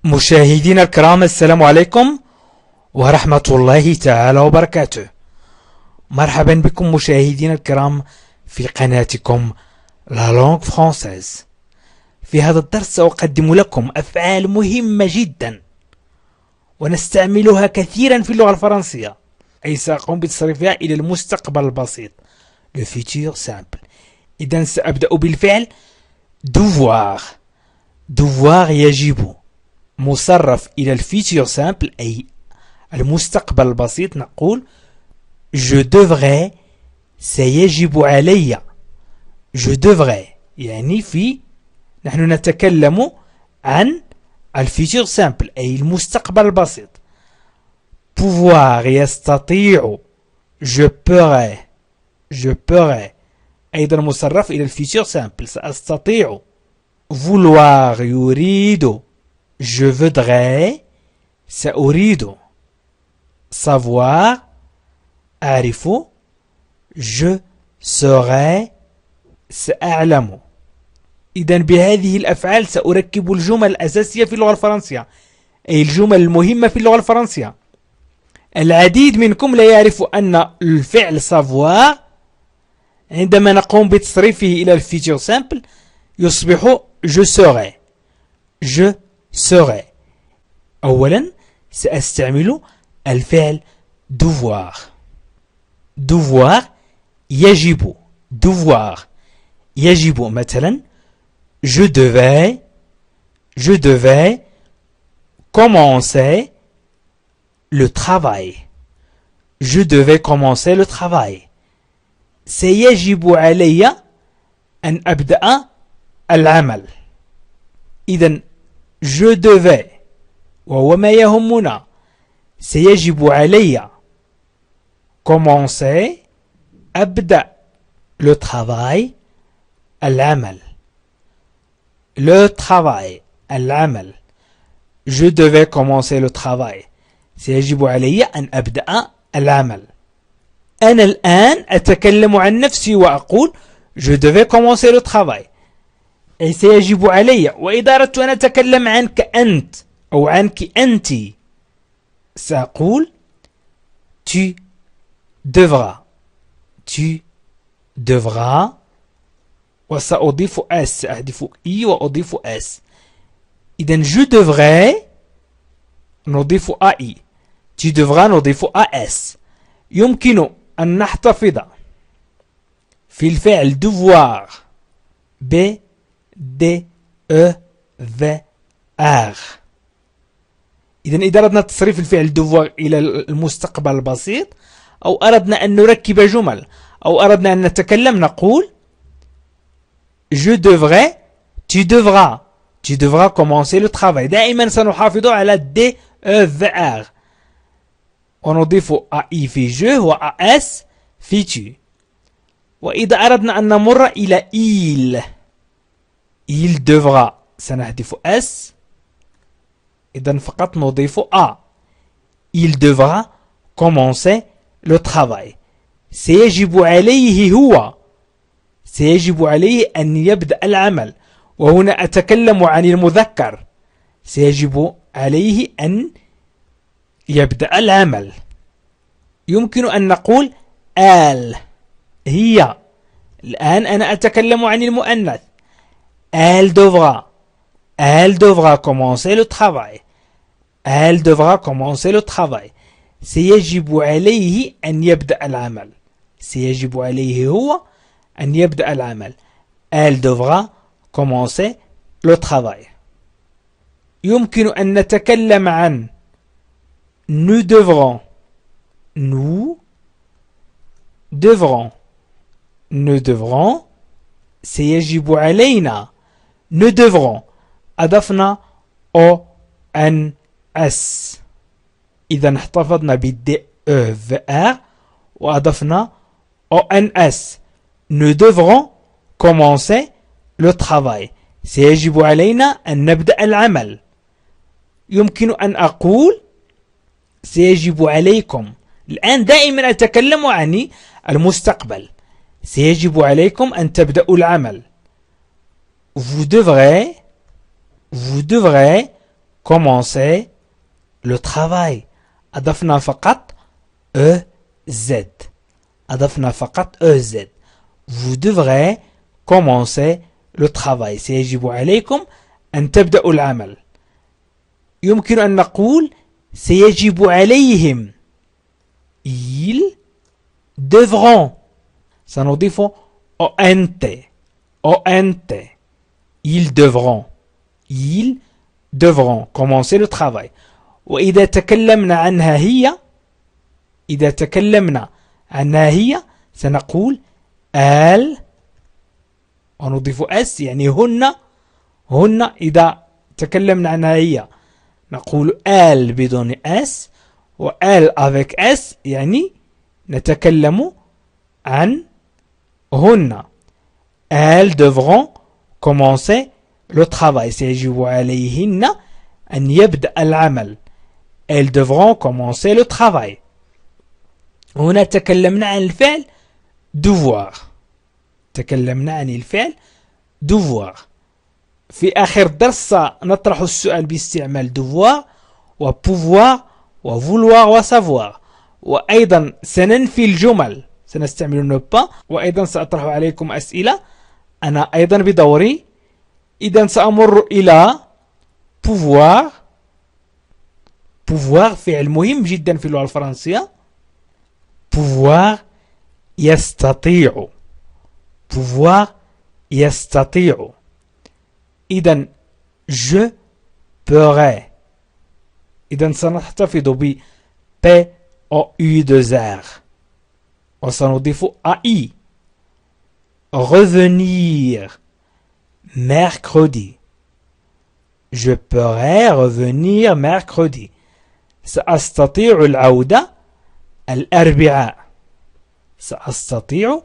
مشاهدينا الكرام، السلام عليكم ورحمة الله تعالى وبركاته. مرحبا بكم مشاهدينا الكرام في قناتكم لا لونغ فرانسيز. في هذا الدرس سأقدم لكم أفعال مهمة جدا ونستعملها كثيرا في اللغة الفرنسية، أي سأقوم بتصريفها إلى المستقبل البسيط le futur simple. إذن سأبدأ بالفعل devoir. devoir يجب، مصرف إلى الفيتور سامبل أي المستقبل البسيط، نقول je devrais، سيجب علي. je devrais يعني نحن نتكلم عن الفيتور سامبل أي المستقبل البسيط. pouvoir يستطيع je pourrais. je pourrais أيضا مصرف إلى الفيتور سامبل سأستطيع. vouloir يريد je voudrais، سأريد. savoir أعرف je serai، سأعلم. إذن بهذه الأفعال سأركب الجمل الأساسية في اللغة الفرنسية، أي الجمل المهمة في اللغة الفرنسية. العديد منكم لا يعرف أن الفعل savoir عندما نقوم بتصريفه إلى الفيتور سامبل يصبح je serai. je serai. أولا سأستعمل الفعل devoir. devoir يجب. devoir يجب، مثلا je devais commencer le travail. je devais commencer le travail. سيجب علي أن أبدأ العمل. إذن je devais وهو ما يهمنا، سيجب علي commencer أبدأ le travail العمل. le travail العمل. je devais commencer le travail سيجب علي أن أبدأ العمل. أنا الآن أتكلم عن نفسي وأقول je devais commencer le travail أي سيجب علي. وإذا أردت أن أتكلم عنك أنت أو عنك أنت سأقول tu devras. tu devras وسأضيف اس، سأحذف اي وأضيف اس. إذن je devrais نضيف اي، tu devras نضيف اس. يمكن أن نحتفظ في الفعل devoir ب د e v r. إذن إذا أردنا تصريف الفعل devoir إلى المستقبل البسيط، أو أردنا أن نركب جمل، أو أردنا أن نتكلم، نقول je devrais tu devras. tu devras commencer le travail. دائما سنحافظ على d e v r ونضيف ai في je و as في tu. وإذا أردنا أن نمر إلى il devra سنحذف s، إذن فقط نضيف a. il devra commencer le travail سيجب عليه هو، سيجب عليه أن يبدأ العمل. وهنا أتكلم عن المذكر، سيجب عليه أن يبدأ العمل. يمكن أن نقول elle هي. الآن أنا أتكلم عن المؤنث. elle devra commencer le travail. elle devra commencer le travail سيجب عليه أن يبدأ العمل. سيجب عليه هو أن يبدأ العمل. elle devra commencer le travail. يمكن أن نتكلم عن nous devrons. nous devrons سيجب علينا. nous devrons أضفنا o n s، إذا احتفظنا بالد e v r وأضفنا o n s. nous devrons commencer le travail سيجب علينا أن نبدأ العمل. يمكن أن أقول سيجب عليكم. الآن دائما أتكلم عن المستقبل. سيجب عليكم أن تبدأوا العمل. vous devrez commencer le travail. أضفنا فقط EZ. أضفنا فقط EZ. Vous devrez commencer le travail. سيجب عليكم أن تبدأوا العمل. يمكن أن نقول سيجب عليهم. Ils devront. سنضيف ONT. ONT. Ils devront. Ils devront commencer le travail. وإذا تكلمنا عنها هي، إذا تكلمنا عنها هي سنقول ال، ونضيف اس يعني هن. هن إذا تكلمنا عنها هي نقول ال بدون اس، وال avec اس يعني نتكلم عن هن. elles devront commencer le travail. سيجب عليهن أن يبدأ العمل. elles devront commencer le travail. هنا تكلمنا عن الفعل devoir. تكلمنا عن الفعل devoir. في آخر درس نطرح السؤال باستعمال devoir وpouvoir وvouloir وsavoir. وأيضا سننفي الجمل، سنستعمل ne pas. وأيضا سأطرح عليكم أسئلة أنا أيضا بدوري. إذا سأمر إلى pouvoir. pouvoir فعل مهم جدا في اللغة الفرنسية. pouvoir يستطيع. pouvoir يستطيع. إذا je pourrais. إذا سنحتفظ ب P O U 2 R وسنضيف AI. revenir mercredi. Je pourrais revenir mercredi. سأستطيع العودة الأربعاء. سأستطيع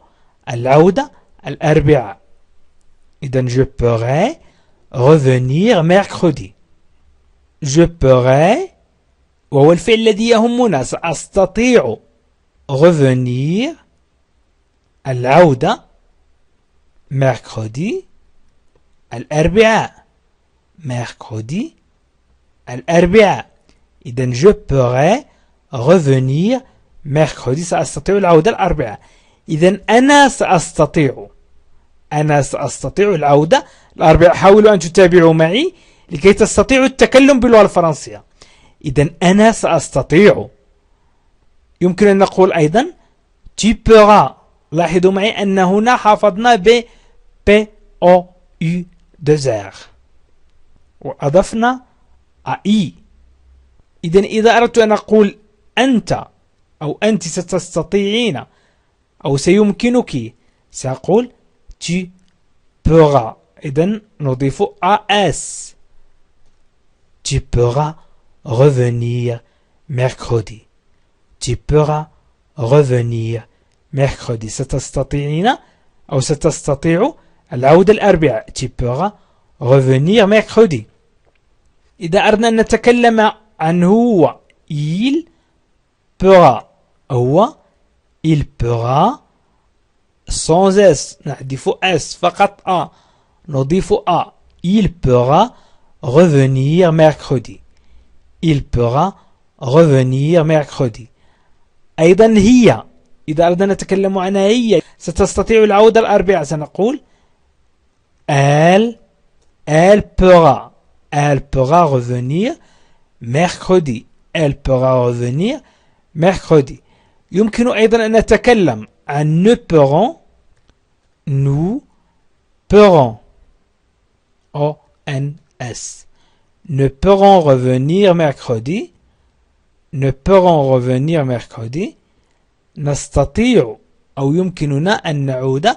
العودة الأربعاء. إذن je pourrais revenir mercredi. Je pourrais وهو الفعل الذي يهمنا. سأستطيع revenir العودة mercredi الأربعاء. mercredi الأربعاء. إذن je pourrais revenir mercredi. سأستطيع العودة الأربعاء. إذن أنا سأستطيع. أنا سأستطيع العودة الأربعاء. حاولوا أن تتابعوا معي لكي تستطيعوا التكلم باللغة الفرنسية. إذن أنا سأستطيع. يمكن أن نقول أيضا tu pourras. لاحظوا معي أن هنا حافظنا ب P O U 2 R وأضفنا AI. إذن إذا أردت أن أقول أنت أو أنت ستستطيعين أو سيمكنك سأقول tu pourras. إذن نضيف AS. tu pourras revenir mercredi. tu pourras revenir mercredi. ستستطيعين أو ستستطيع العودة الأربعاء. tu pourras revenir mercredi. إذا أردنا أن نتكلم عن هو il pourra. هو il pourra sans S. نحذف S فقط A نضيف A. il pourra revenir mercredi. il pourra revenir mercredi. أيضا هي إذا أردنا نتكلم عنها هي ستستطيع العودة الأربعاء سنقول elle pourra revenir mercredi. elle pourra revenir mercredi. يمكن أيضا أن نتكلم عن ne pourrons. nous pourrons. ONS. ne pourront revenir mercredi. ne pourront revenir mercredi. نستطيع أو يمكننا أن نعود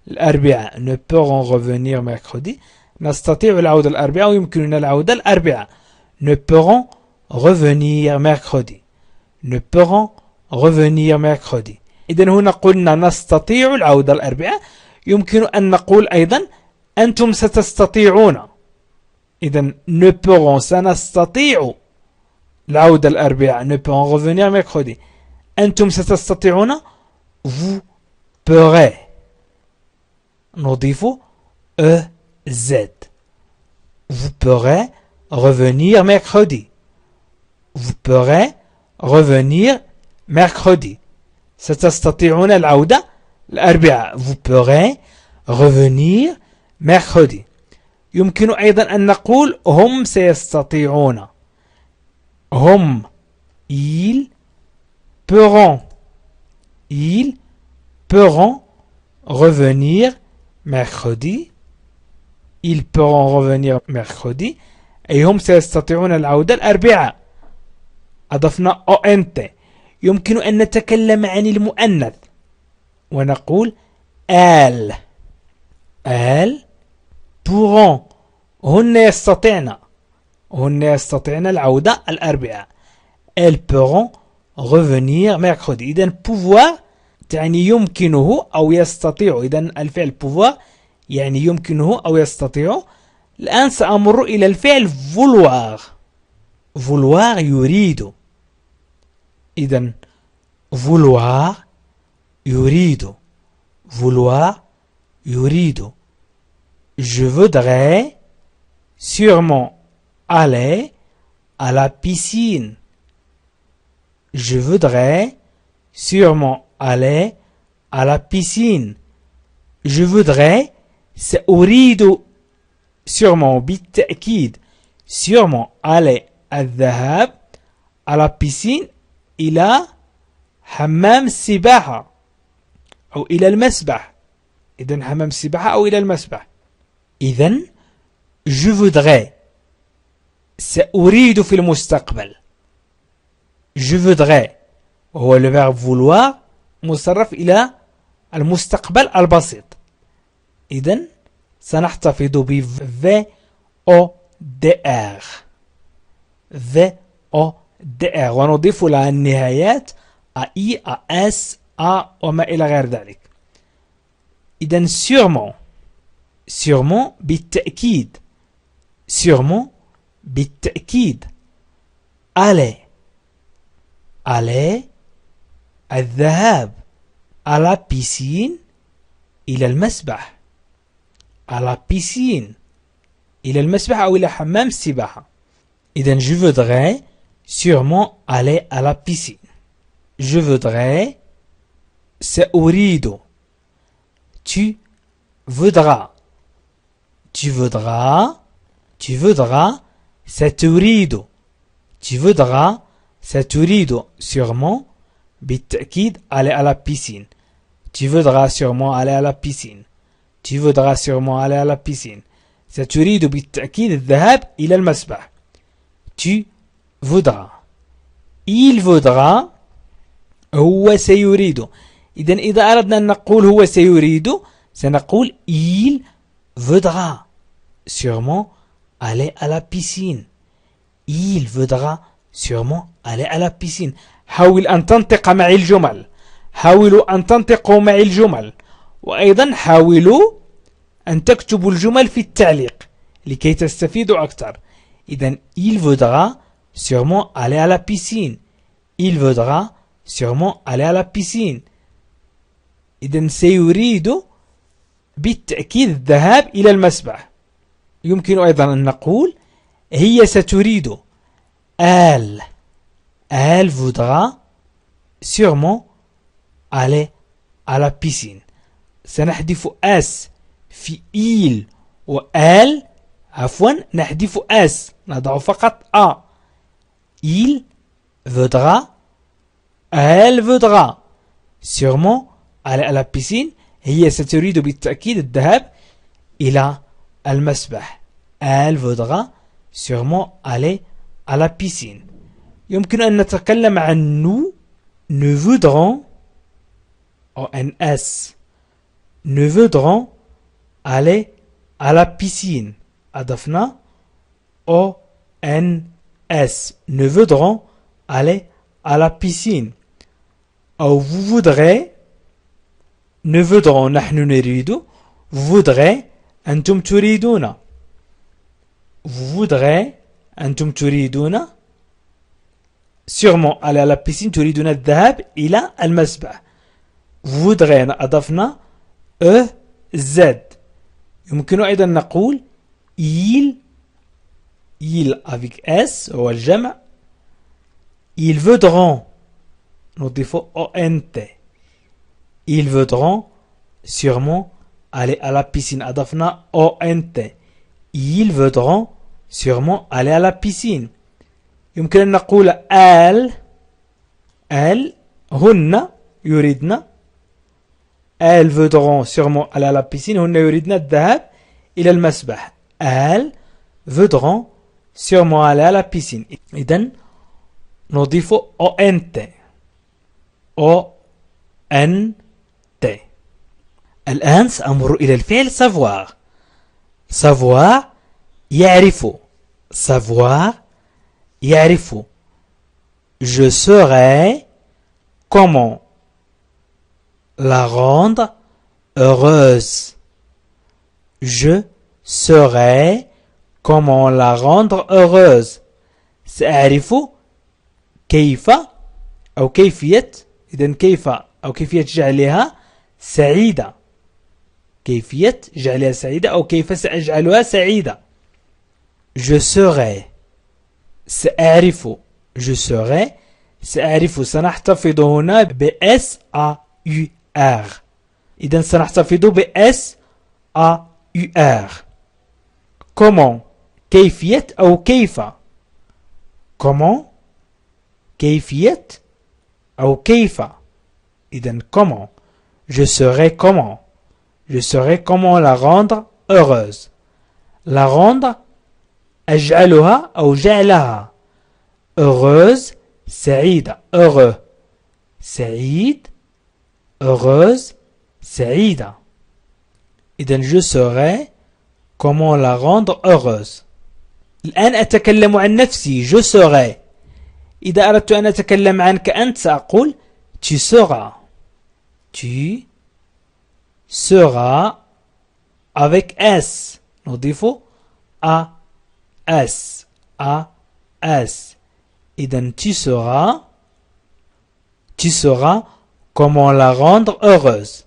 الأربعاء. ne pourront revenir mercredi. نستطيع العودة الأربعاء ويمكننا العودة الأربعاء. ne pourront revenir mercredi. ne pourront revenir mercredi. إذن هنا قلنا نستطيع العودة الأربعاء. يمكن أن نقول أيضا أنتم ستستطيعون. إذن ne pourront سنستطيع العودة الأربعاء. ne pourront revenir mercredi. أنتم ستستطيعون vous pourrez. نضيف EZ. vous pourrez revenir mercredi. Vous pourrez revenir mercredi. ستستطيعون العودة الأربعاء. Vous pourrez revenir mercredi. يمكن أيضا أن نقول هم سيستطيعون. هم ils pourront. Ils pourront revenir mercredi. Ils pourront revenir mercredi. أي هم سيستطيعون العودة الأربعاء. أضفنا ONT. يمكن أن نتكلم عن المؤنث ونقول elles. elles pourront. هن يستطيعن. هن يستطيعن العودة الأربعاء. elles pourront revenir mercredi. إذن pouvoir تعني يمكنه أو يستطيع. إذن الفعل pouvoir يعني يمكنه أو يستطيع. الآن سأمر إلى الفعل vouloir. vouloir يريد. إذن vouloir يريد. vouloir يريد. Je voudrais sûrement aller à la piscine. Je voudrais sûrement aller à la piscine. Je voudrais سأريد sûrement بالتأكيد sûrement aller الذهاب à la piscine إلى حمام السباحة أو إلى المسبح. إذن حمام السباحة أو إلى المسبح. إذن je voudrais سأريد في المستقبل. je voudrais هو le verbe vouloir مصرف إلى المستقبل البسيط. إذن سنحتفظ ب VODR VODR ونضيف لها النهايات AI AS A وما إلى غير ذلك. إذن sûrement sûrement بالتأكيد sûrement بالتأكيد. aller aller الذهاب à la piscine إلى المسبح. à la piscine إلى المسبح أو إلى حمام السباحة. إذن je voudrais sûrement aller à la piscine. je voudrais سأريد. tu voudras. tu voudras. tu voudras ستريد. tu voudras ستريد sûrement بالتأكيد aller à la piscine. tu voudras sûrement aller à la piscine. tu voudras sûrement aller à la piscine. ستريد بالتأكيد الذهاب إلى المسبح. tu voudras. il voudra هو سيريد. إذا أردنا أن نقول هو سيريد سنقول il voudra sûrement aller à la piscine. il voudra sûrement aller à la piscine. حاول أن تنطق معي الجمل. حاولوا أن تنطقوا معي الجمل. وأيضا حاولوا أن تكتبوا الجمل في التعليق لكي تستفيدوا أكثر. إذن il voudra sûrement aller à la piscine. il voudra sûrement aller à la piscine. إذن سيريد بالتأكيد الذهاب إلى المسبح. يمكن أيضا أن نقول هي ستريد. elle voudra sûrement aller à la piscine. سنحذف اس في il و elle. عفوا نحذف اس نضع فقط a. il voudra. elle voudra sûrement aller à la piscine. هي ستريد بالتأكيد الذهاب إلى المسبح. elle voudra sûrement aller à la piscine. يمكن أن نتكلم عن nous. nous voudrons ONS nous voudrons aller à la piscine. أضفنا ONS nous voudrons aller à la piscine. أو vous voudrez nous voudrons نحن نريد. vous voudrez أنتم تريدون. vous voudrez أنتم تريدون sûrement aller à la piscine تريدون الذهاب إلى المسبح. vous voudrez أضفنا Z. يمكن أيضا نقول il il avec S هو الجمع. ils voudront نضيف ONT. ils voudront sûrement aller à la piscine. أضفنا ONT. ils voudront sûrement aller à la piscine. يمكن أن نقول elles هن يريدن. elles voudront sûrement aller à la piscine. هن يريدن الذهاب إلى المسبح. elles voudront sûrement aller à la piscine. إذن نضيف ONT. ONT. الآن سأمر إلى الفعل savoir. savoir يعرف. savoir يعرف. je saurai comment la rendre heureuse. je saurai comment la rendre heureuse. سأعرف كيف أو كيفية. إذن كيف أو كيفية جعلها سعيدة. كيفية جعلها سعيدة أو كيف سأجعلها سعيدة. je serai سأعرف. je serai سأعرف. سنحتفظ هنا ب SAUR. إذن سنحتفظ ب SAUR. comment كيفية أو كيف. comment كيفية أو كيف. إذن comment. je serai comment. je serai comment la rendre heureuse. la rendre أجعلها أو جعلها. heureuse سعيدة. heureux سعيد. heureuse سعيدة. إذن je serai comment la rendre heureuse. الآن أتكلم عن نفسي. je serai. إذا أردت أن أتكلم عنك أنت سأقول tu seras. tu seras avec S. نضيف AS. AS. إذن tu seras. tu seras comment la rendre heureuse.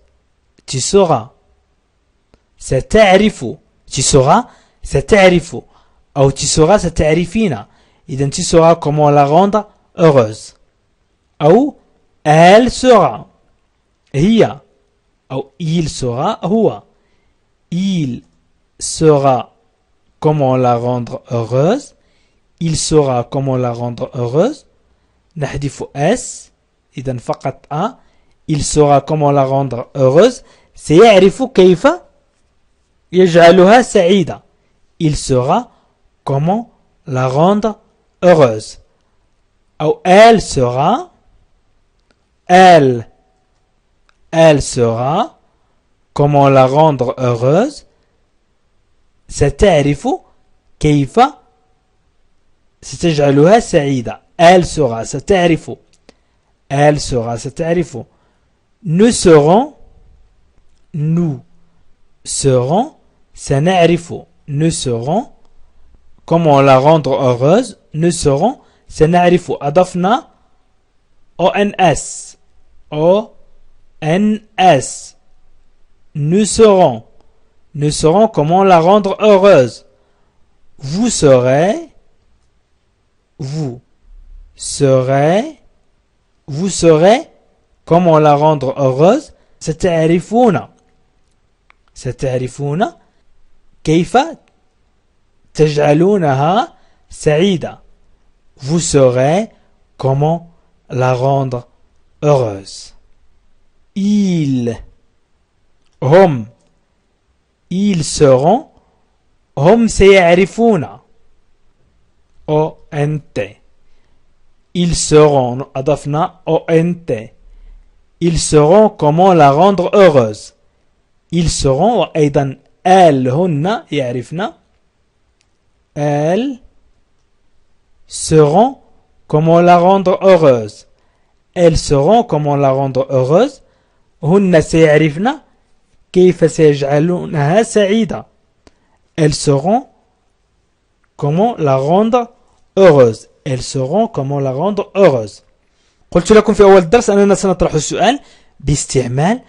tu seras. ستعرف. tu seras ستعرف أو tu seras ستعرفين. إذن tu seras comment la rendre heureuse. أو elle sera. هي. أو il sera هو. il sera comment la rendre heureuse. il saura comment la rendre heureuse. نحذف S. إذن فقط A. il saura comment la rendre heureuse. سيعرف كيف يجعلها سعيدة. il saura comment la rendre heureuse. أو elle sera. elle sera comment la rendre heureuse. ستعرف كيف ستجعلها سعيدة. elle sera ستعرف. elle sera ستعرف. nous serons. nous serons سنعرف. nous serons comment la rendre heureuse. nous serons سنعرف. أضفنا ONS. ONS. nous serons. nous serons comment la rendre heureuse. vous serez. vous serez. vous serez comment la rendre heureuse. ستعرفون. ستعرفون كيف تجعلونها سعيدة. vous saurez comment la rendre heureuse. ils. هم. ils seront. هم سيعرفون. ONT. ils seront. أضفنا ONT. ils seront comment la rendre heureuse. ils seront. وأيضا elles هن يعرفن. elles seront comment la rendre heureuse. elles seront comment la rendre heureuse. هن سيعرفن كيف سيجعلونها سعيدة. elles seront comment la rendre heureuse. elles seront comment la rendre heureuse. قلت لكم في أول الدرس أننا سنطرح السؤال باستعمال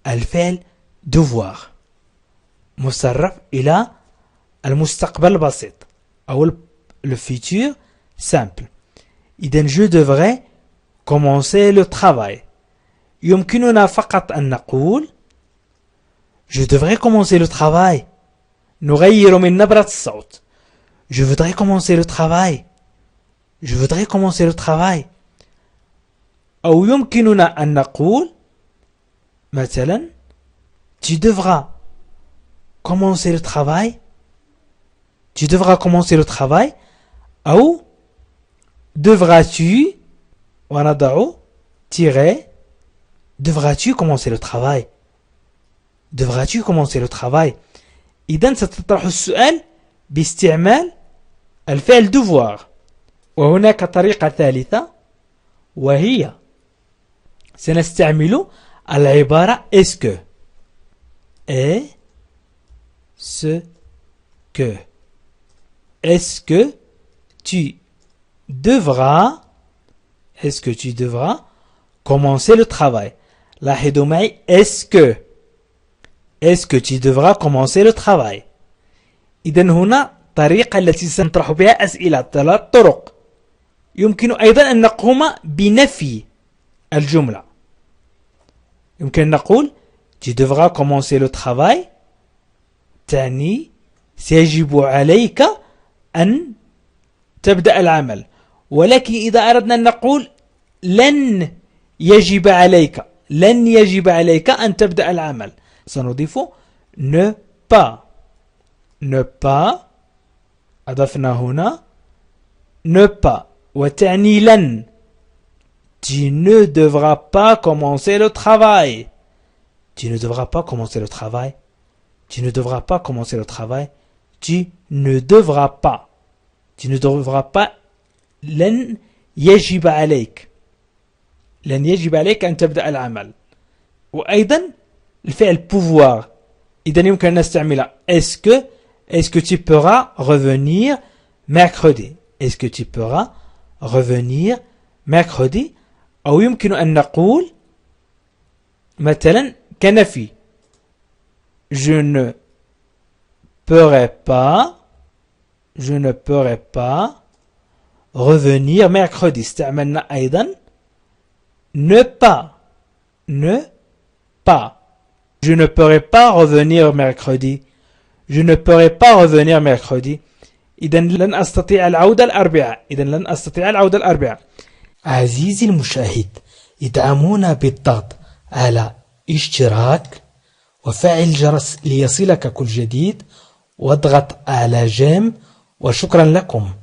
الفعل devoir مصرف إلى المستقبل البسيط أو le futur simple. إذن je devrais commencer le travail. يمكننا فقط أن نقول je devrais commencer le travail. نغير من نبرة الصوت. Je voudrais commencer le travail. Je voudrais commencer le travail. أو يمكننا أن نقول مثلا tu devras commencer le travail. Tu devras commencer le travail. أو devras-tu ونضع tiret devras-tu commencer le travail. Devras-tu commencer le travail. إذن ستطرح السؤال باستعمال الفعل devoir. وهناك طريقة ثالثة وهي سنستعمل العبارة est-ce que. Est-ce que. Est-ce que tu devras commencer le travail. لاحظوا معي est-ce que tu devras commencer le travail. إذن هنا طريقة التي سنطرح بها أسئلة 3 طرق. يمكن أيضا أن نقوم بنفي الجملة. يمكن أن نقول tu devras commencer le travail تعني سيجب عليك أن تبدأ العمل. ولكن إذا أردنا أن نقول لن يجب عليك أن تبدأ العمل سنضيف ne pas أضفنا هنا ne pas وتعني لن. Tu ne devras pas commencer le travail. Tu ne devras pas commencer le travail. Tu ne devras pas commencer le travail. Tu ne devras pas. Tu ne devras pas. لن يجب عليك. لن يجب عليك أن تبدأ العمل. وأيضا الفعل pouvoir. إذن يمكن أن نستعمل est-ce que tu pourras revenir mercredi. Est-ce que tu pourras revenir mercredi. أو يمكن أن نقول مثلا كنفي je ne pourrai pas revenir mercredi. استعملنا أيضا ne pas. Je ne pourrai pas revenir mercredi. Je ne pourrai pas revenir mercredi. إذن لن أستطيع العودة الأربعاء. عزيزي المشاهد، ادعمونا بالضغط على اشتراك وفعل الجرس ليصلك كل جديد واضغط على جيم. وشكرا لكم.